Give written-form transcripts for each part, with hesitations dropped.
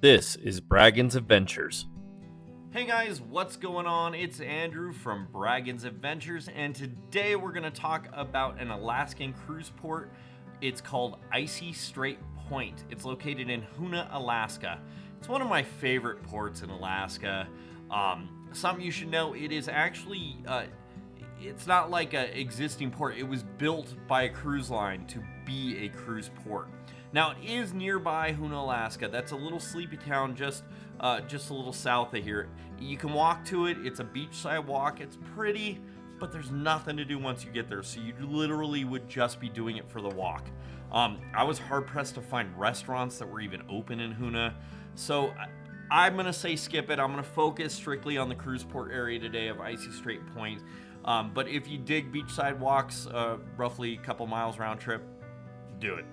This is Braggin's Adventures. Hey guys, what's going on? It's Andrew from Braggin's Adventures, and today we're going to talk about an Alaskan cruise port. It's called Icy Strait Point. It's located in Hoonah, Alaska. It's one of my favorite ports in Alaska. Something you should know, it is actually, it's not like an existing port. It was built by a cruise line to be a cruise port. Now, it is nearby Hoonah, Alaska. That's a little sleepy town just a little south of here. You can walk to it. It's a beachside walk. It's pretty, but there's nothing to do once you get there. So you literally would just be doing it for the walk. I was hard-pressed to find restaurants that were even open in Hoonah. So I'm going to say skip it. I'm going to focus strictly on the cruise port area today of Icy Strait Point. But if you dig beachside walks, roughly a couple miles round trip, do it.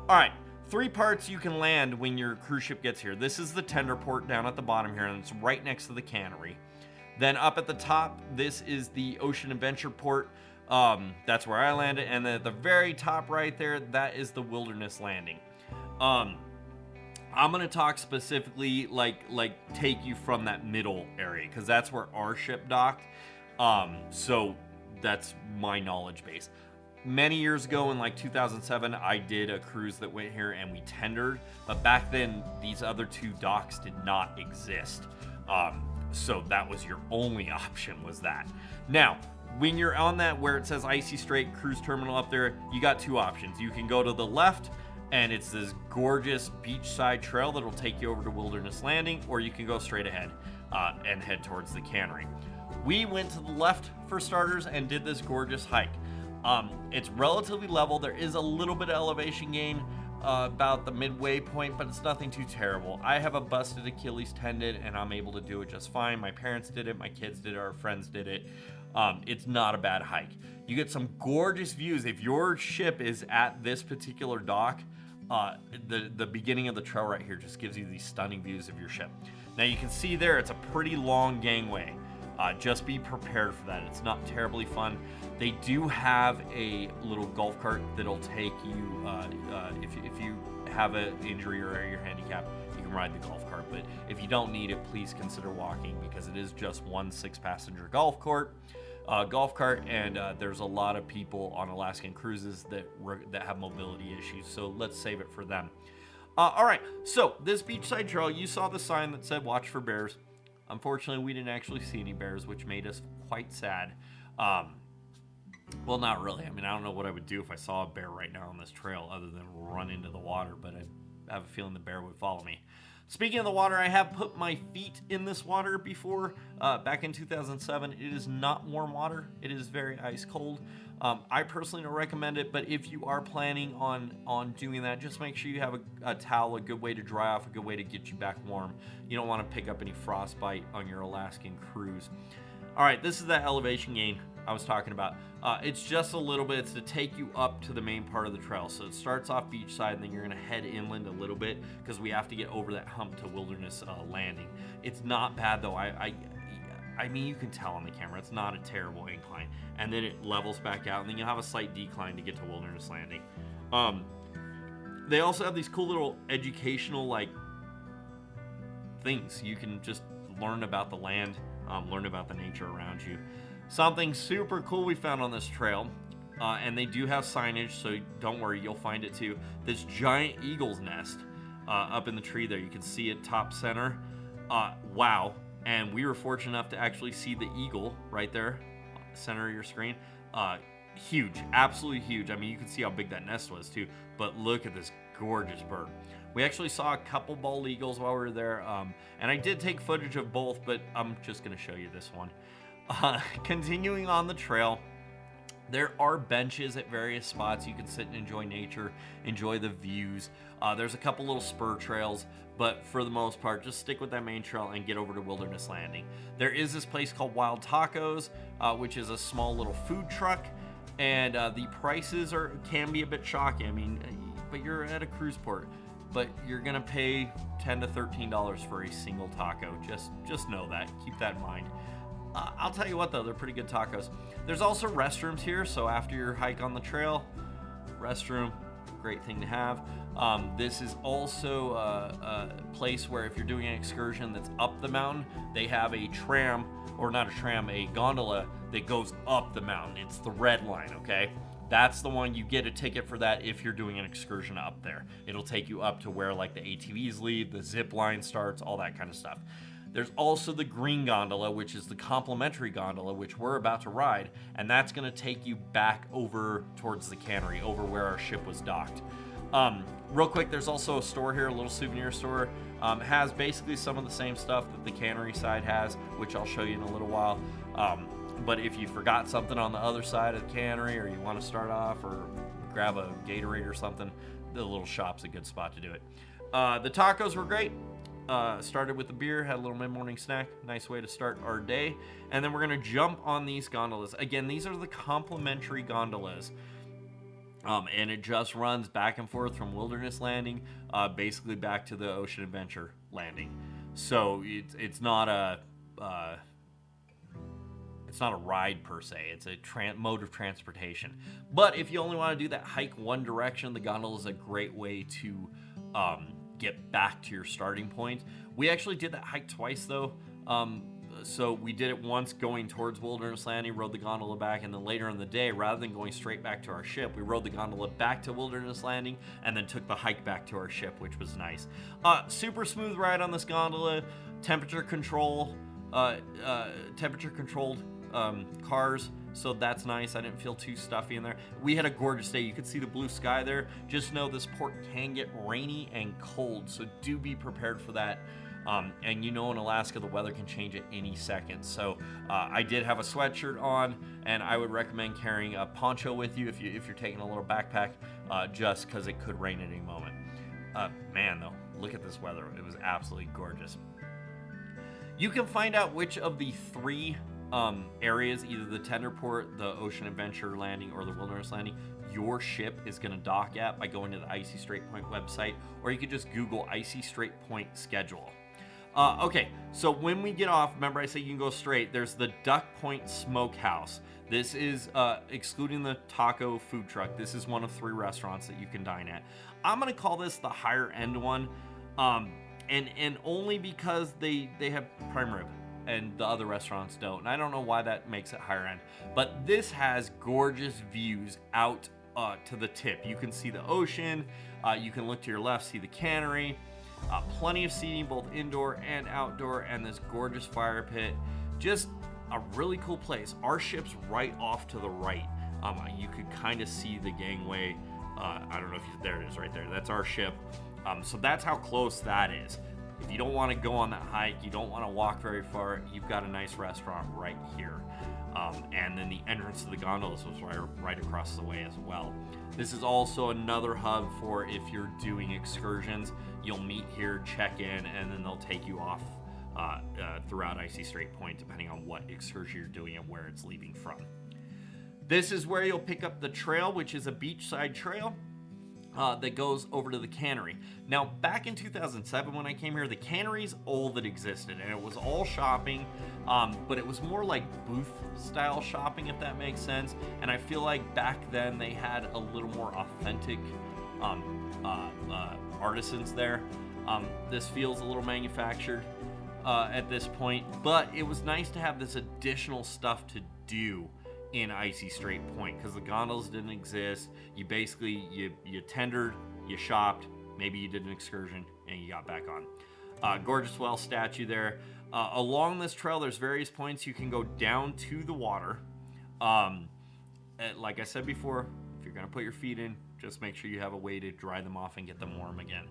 All right. 3 parts you can land when your cruise ship gets here. This is the tender port down at the bottom here, and it's right next to the cannery. Then up at the top, this is the ocean adventure port. That's where I landed. And then at the very top right there, that is the wilderness landing. I'm going to talk specifically like take you from that middle area, because that's where our ship docked. So that's my knowledge base. Many years ago in like 2007, I did a cruise that went here and we tendered, but back then these other 2 docks did not exist. So that was your only option, was that. Now, when you're on that where it says Icy Strait Cruise Terminal up there, you got 2 options. You can go to the left and it's this gorgeous beachside trail that'll take you over to Wilderness Landing, or you can go straight ahead and head towards the cannery. We went to the left for starters and did this gorgeous hike. It's relatively level. There is a little bit of elevation gain about the midway point, but it's nothing too terrible. I have a busted Achilles tendon and I'm able to do it just fine. My parents did it, my kids did it, our friends did it. It's not a bad hike. You get some gorgeous views. If your ship is at this particular dock, the beginning of the trail right here just gives you these stunning views of your ship. Now you can see there, it's a pretty long gangway. Just be prepared for that. It's not terribly fun. They do have a little golf cart that'll take you, if you have an injury or you're handicapped, you can ride the golf cart. But if you don't need it, please consider walking, because it is just one 6-passenger golf cart, and there's a lot of people on Alaskan cruises that have mobility issues. So let's save it for them. All right, so this beachside trail, you saw the sign that said "Watch for bears." Unfortunately, we didn't actually see any bears, which made us quite sad. Well, not really. I mean, I don't know what I would do if I saw a bear right now on this trail other than run into the water, but I have a feeling the bear would follow me. Speaking of the water, I have put my feet in this water before, back in 2007. It is not warm water. It is very ice cold. I personally don't recommend it, but if you are planning on doing that, just make sure you have a towel, a good way to dry off, a good way to get you back warm. You don't want to pick up any frostbite on your Alaskan cruise. All right, this is that elevation gain I was talking about. It's just a little bit. It's to take you up to the main part of the trail. So it starts off beachside, and then you're going to head inland a little bit because we have to get over that hump to Wilderness Landing. It's not bad, though. I mean, you can tell on the camera, it's not a terrible incline. And then it levels back out, and then you'll have a slight decline to get to Wilderness Landing. They also have these cool little educational, things. You can just learn about the land, learn about the nature around you. Something super cool we found on this trail, and they do have signage, so don't worry, you'll find it too. This giant eagle's nest up in the tree there. You can see it top center. Wow. And we were fortunate enough to actually see the eagle right there, center of your screen. Huge, absolutely huge. I mean, you can see how big that nest was too, but look at this gorgeous bird. We actually saw a couple bald eagles while we were there, and I did take footage of both, but I'm just going to show you this one. Continuing on the trail, there are benches at various spots. You can sit and enjoy nature, enjoy the views. There's a couple little spur trails, but for the most part, just stick with that main trail and get over to Wilderness Landing. There is this place called Wild Tacos, which is a small little food truck, and the prices can be a bit shocking. I mean, but you're at a cruise port, but you're gonna pay $10 to $13 for a single taco. Just know that. Keep that in mind. I'll tell you what, though, they're pretty good tacos. There's also restrooms here, so after your hike on the trail, restroom, great thing to have. This is also a place where if you're doing an excursion that's up the mountain, they have a tram, or not a tram, a gondola that goes up the mountain. It's the red line, okay? That's the one. You get a ticket for that if you're doing an excursion up there. It'll take you up to where like the ATVs leave, the zip line starts, all that kind of stuff. There's also the green gondola, which is the complimentary gondola, which we're about to ride, and that's going to take you back over towards the cannery, over where our ship was docked. Real quick, there's also a store here, a little souvenir store. Has basically some of the same stuff that the cannery side has, which I'll show you in a little while. But if you forgot something on the other side of the cannery, or you want to start off or grab a Gatorade or something, the little shop's a good spot to do it. The tacos were great. Started with the beer, had a little mid-morning snack, nice way to start our day. And then we're going to jump on these gondolas. Again, these are the complimentary gondolas. And it just runs back and forth from Wilderness Landing, basically back to the Ocean Adventure Landing. So it's not a ride per se. It's a mode of transportation. But if you only want to do that hike one direction, the gondola is a great way to get back to your starting point. We actually did that hike twice though. So we did it once going towards Wilderness Landing, rode the gondola back, and then later in the day, rather than going straight back to our ship, we rode the gondola back to Wilderness Landing and then took the hike back to our ship, which was nice. Super smooth ride on this gondola, temperature controlled cars, so that's nice. I didn't feel too stuffy in there. We had a gorgeous day. You could see the blue sky there. Just know this port can get rainy and cold, so do be prepared for that. And you know in Alaska the weather can change at any second. So I did have a sweatshirt on, and I would recommend carrying a poncho with you if you're taking a little backpack, just because it could rain at any moment. Man, though, look at this weather. It was absolutely gorgeous. You can find out which of the three areas, either the Tender Port, the Ocean Adventure Landing, or the Wilderness Landing, your ship is going to dock at by going to the Icy Strait Point website, or you could just Google Icy Strait Point schedule. Okay, so when we get off, remember I said you can go straight. There's the Duck Point Smokehouse. This is, excluding the taco food truck, this is one of 3 restaurants that you can dine at. I'm going to call this the higher end one, and only because they have prime rib and the other restaurants don't. And I don't know why that makes it higher end. But this has gorgeous views out to the tip. You can see the ocean. You can look to your left, see the cannery. Plenty of seating, both indoor and outdoor, and this gorgeous fire pit. Just a really cool place. Our ship's right off to the right. You could kind of see the gangway. I don't know if there it is right there. That's our ship. So that's how close that is. If you don't want to go on that hike, you don't want to walk very far, you've got a nice restaurant right here. And then the entrance to the gondolas was right across the way as well. This is also another hub for if you're doing excursions. You'll meet here, check in, and then they'll take you off throughout Icy Strait Point, depending on what excursion you're doing and where it's leaving from. This is where you'll pick up the trail, which is a beachside trail that goes over to the cannery. Now, back in 2007 when I came here, the cannery's all that existed, and it was all shopping, but it was more like booth-style shopping, if that makes sense. And I feel like back then they had a little more authentic artisans there. This feels a little manufactured at this point, but it was nice to have this additional stuff to do in Icy Strait Point, because the gondolas didn't exist. You basically you tendered, you shopped, maybe you did an excursion, and you got back on. Gorgeous whale statue there. Along this trail, there's various points you can go down to the water. Like I said before, if you're gonna put your feet in, just make sure you have a way to dry them off and get them warm again.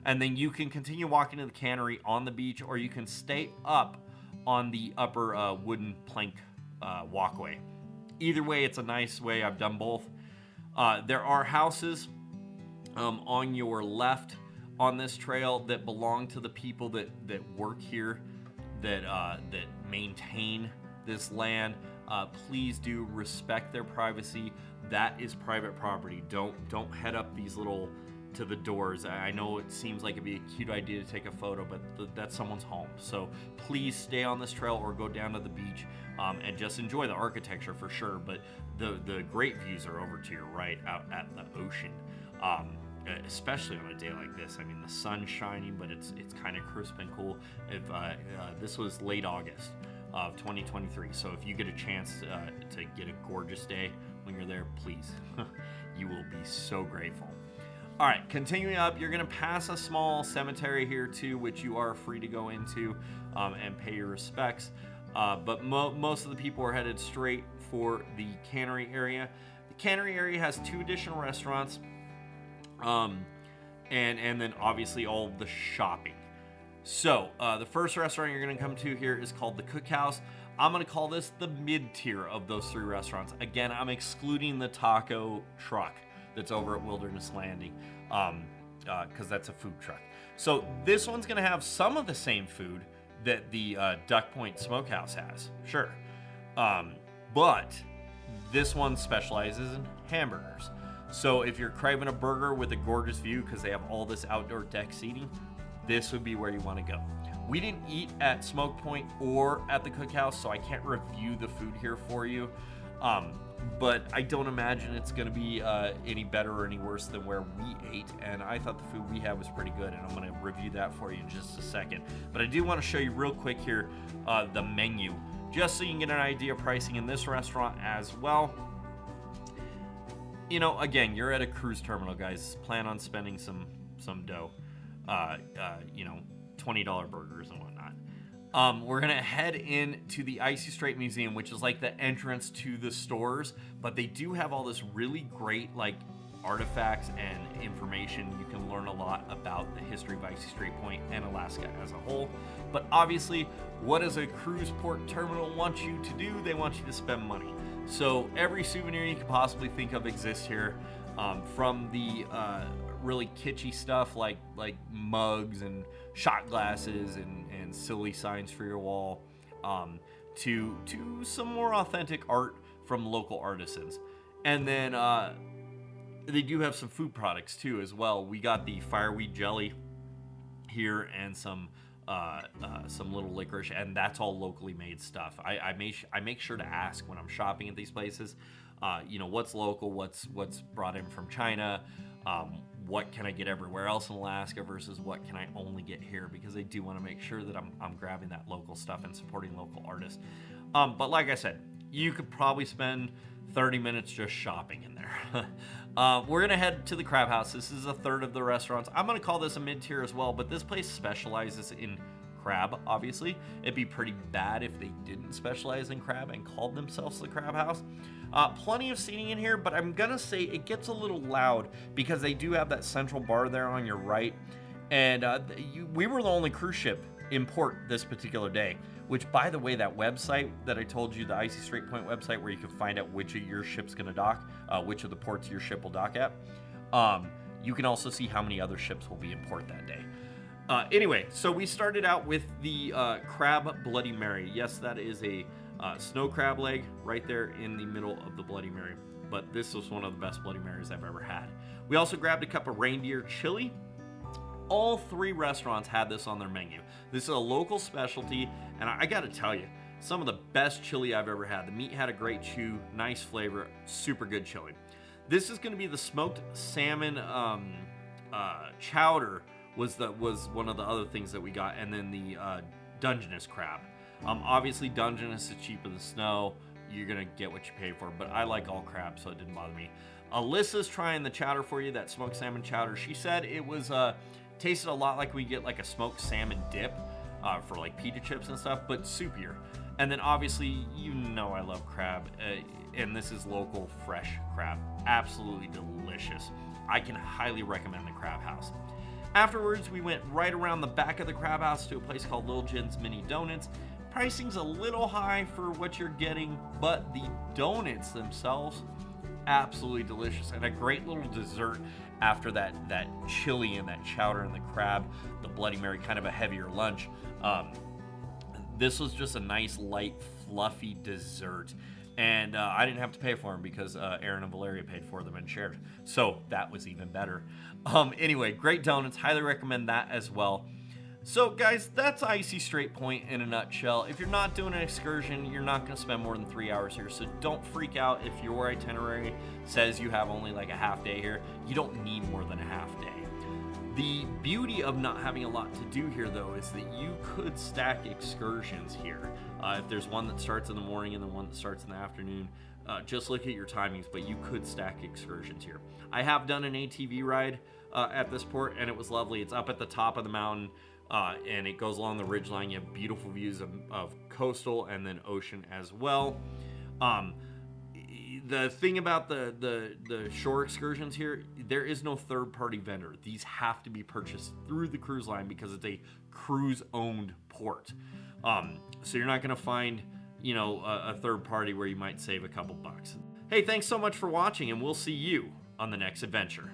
And then you can continue walking to the cannery on the beach, or you can stay up on the upper wooden plank walkway. Either way, it's a nice way. I've done both. There are houses on your left on this trail that belong to the people that work here, that maintain this land. Please do respect their privacy. That is private property. Don't head up these little to the doors. I know it seems like it'd be a cute idea to take a photo, but that's someone's home. So please stay on this trail or go down to the beach and just enjoy the architecture for sure. But the great views are over to your right out at the ocean. Especially on a day like this. I mean, the sun's shining, but it's kind of crisp and cool. If this was late August of 2023, so if you get a chance to get a gorgeous day when you're there, please, you will be so grateful. All right, continuing up, you're going to pass a small cemetery here too, which you are free to go into and pay your respects. But most of the people are headed straight for the cannery area. The cannery area has 2 additional restaurants. And then obviously all the shopping. So the first restaurant you're going to come to here is called the Cookhouse. I'm going to call this the mid-tier of those 3 restaurants. Again, I'm excluding the taco truck that's over at Wilderness Landing because that's a food truck. So this one's going to have some of the same food that the Duck Point Smokehouse has, sure. But this one specializes in hamburgers. So if you're craving a burger with a gorgeous view because they have all this outdoor deck seating, this would be where you want to go. We didn't eat at Smoke Point or at the Cookhouse, so I can't review the food here for you. But I don't imagine it's going to be any better or any worse than where we ate. And I thought the food we had was pretty good, and I'm going to review that for you in just a second. But I do want to show you real quick here the menu, just so you can get an idea of pricing in this restaurant as well. You know, again, you're at a cruise terminal, guys. Plan on spending some dough. You know, $20 burgers and whatnot. We're going to head into the Icy Strait Museum, which is like the entrance to the stores. But they do have all this really great, like, artifacts and information. You can learn a lot about the history of Icy Strait Point and Alaska as a whole. But obviously, what does a cruise port terminal want you to do? They want you to spend money. So every souvenir you could possibly think of exists here, from the really kitschy stuff like mugs and shot glasses and silly signs for your wall, to some more authentic art from local artisans. And then they do have some food products too as well. We got the fireweed jelly here and some little licorice, and that's all locally made stuff. I make sure to ask when I'm shopping at these places, you know, what's local, what's brought in from China, what can I get everywhere else in Alaska versus what can I only get here, because I do want to make sure that I'm grabbing that local stuff and supporting local artists. But like I said, you could probably spend 30 minutes just shopping in there. We're going to head to the Crab House. This is a third of the restaurants. I'm going to call this a mid-tier as well, but this place specializes in crab, obviously. It'd be pretty bad if they didn't specialize in crab and called themselves the Crab House. Plenty of seating in here, but I'm going to say it gets a little loud because they do have that central bar there on your right. And we were the only cruise ship in port this particular day, which, by the way, that website that I told you, the Icy Strait Point website where you can find out which of your ship's going to dock, which of the ports your ship will dock at, you can also see how many other ships will be in port that day. Anyway, so we started out with the Crab Bloody Mary. Yes, that is a snow crab leg right there in the middle of the Bloody Mary. But this was one of the best Bloody Marys I've ever had. We also grabbed a cup of reindeer chili. All 3 restaurants had this on their menu. This is a local specialty, and I got to tell you, some of the best chili I've ever had. The meat had a great chew, nice flavor, super good chili. This is going to be the smoked salmon chowder was one of the other things that we got, and then the Dungeness crab. Obviously, Dungeness is cheap as the snow. You're going to get what you pay for, but I like all crab, so it didn't bother me. Alyssa's trying the chowder for you, that smoked salmon chowder. She said it was tasted a lot like we get like a smoked salmon dip for like pita chips and stuff, but soupier. And then obviously, you know I love crab, and this is local fresh crab. Absolutely delicious. I can highly recommend the Crab House. Afterwards, we went right around the back of the Crab House to a place called Little Jen's Mini Donuts. Pricing's a little high for what you're getting, but the donuts themselves, absolutely delicious, and a great little dessert after that chili and that chowder and the crab, the Bloody Mary, kind of a heavier lunch. This was just a nice, light, fluffy dessert. And I didn't have to pay for them because Aaron and Valeria paid for them and shared. So that was even better. Anyway, great donuts. Highly recommend that as well. So guys, that's Icy Strait Point in a nutshell. If you're not doing an excursion, you're not going to spend more than 3 hours here, so don't freak out if your itinerary says you have only like a half day here. You don't need more than a half day. The beauty of not having a lot to do here, though, is that you could stack excursions here. If there's one that starts in the morning and then one that starts in the afternoon, just look at your timings, but you could stack excursions here. I have done an ATV ride at this port, and it was lovely. It's up at the top of the mountain, and it goes along the ridgeline. You have beautiful views of coastal and then ocean as well. The thing about the shore excursions here, there is no third-party vendor. These have to be purchased through the cruise line because it's a cruise-owned port. So you're not going to find, a third party where you might save a couple bucks. Hey, thanks so much for watching, and we'll see you on the next adventure.